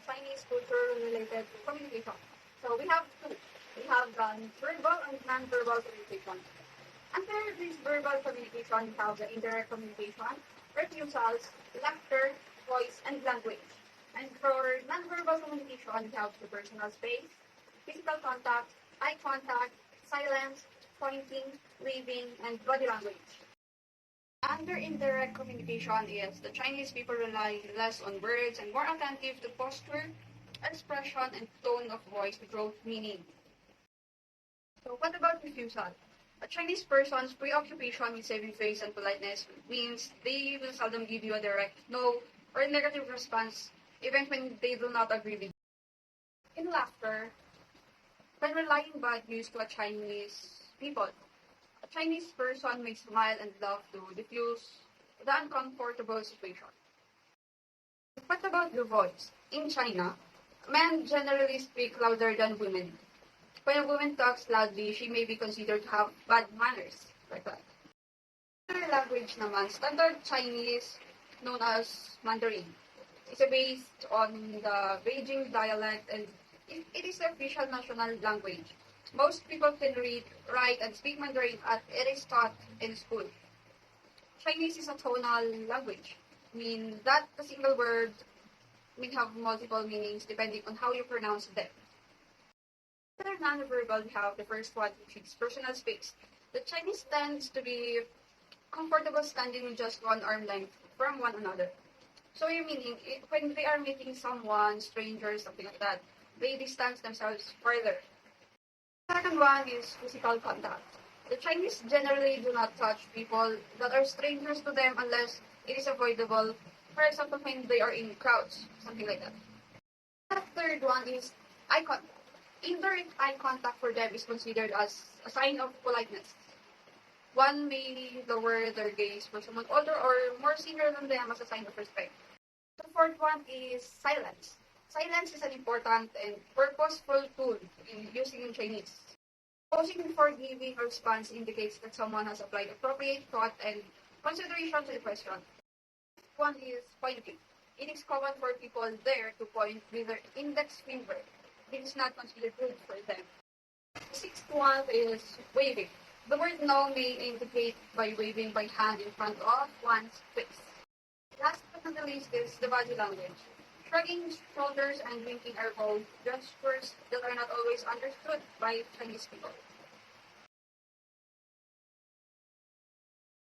Chinese culture related to communication. So we have two. We have verbal and non-verbal communication. Under this verbal communication, we have the indirect communication, refusals, laughter, voice, and language. And for non-verbal communication, we have the personal space, physical contact, eye contact, silence, pointing, waving, and body language. Under indirect communication is the Chinese people rely less on words and more attentive to posture, expression, and tone of voice to draw meaning. So what about refusal? A Chinese person's preoccupation with saving face and politeness means they will seldom give you a direct no or a negative response even when they do not agree with you. In laughter, when relaying bad news to a Chinese people, a Chinese person may smile and laugh to diffuse the uncomfortable situation. What about the voice? In China, men generally speak louder than women. When a woman talks loudly, she may be considered to have bad manners, like that. Another language naman, standard Chinese, known as Mandarin. It's based on the Beijing dialect and it is the official national language. Most people can read, write, and speak Mandarin as it is taught in school. Chinese is a tonal language, meaning that a single word may have multiple meanings depending on how you pronounce them. Other non-verbal, we have the first one, which is personal space. The Chinese tends to be comfortable standing just one arm length from one another. So your meaning, when they are meeting someone, strangers, something like that, they distance themselves further. Second one is physical contact. The Chinese generally do not touch people that are strangers to them unless it is avoidable. For example, when they are in crowds, something like that. The third one is eye contact. Indirect eye contact for them is considered as a sign of politeness. One may lower their gaze for someone older or more senior than them as a sign of respect. The fourth one is silence. Silence is an important and purposeful tool in using in Chinese. Pausing before giving a response indicates that someone has applied appropriate thought and consideration to the question. One is pointing. It is common for people there to point with their index finger. It is not considered rude for them. The sixth one is waving. The word no may indicate by waving by hand in front of one's face. Last but not the least is the body language. Shrugging shoulders and winking are both gestures that are not always understood by Chinese people.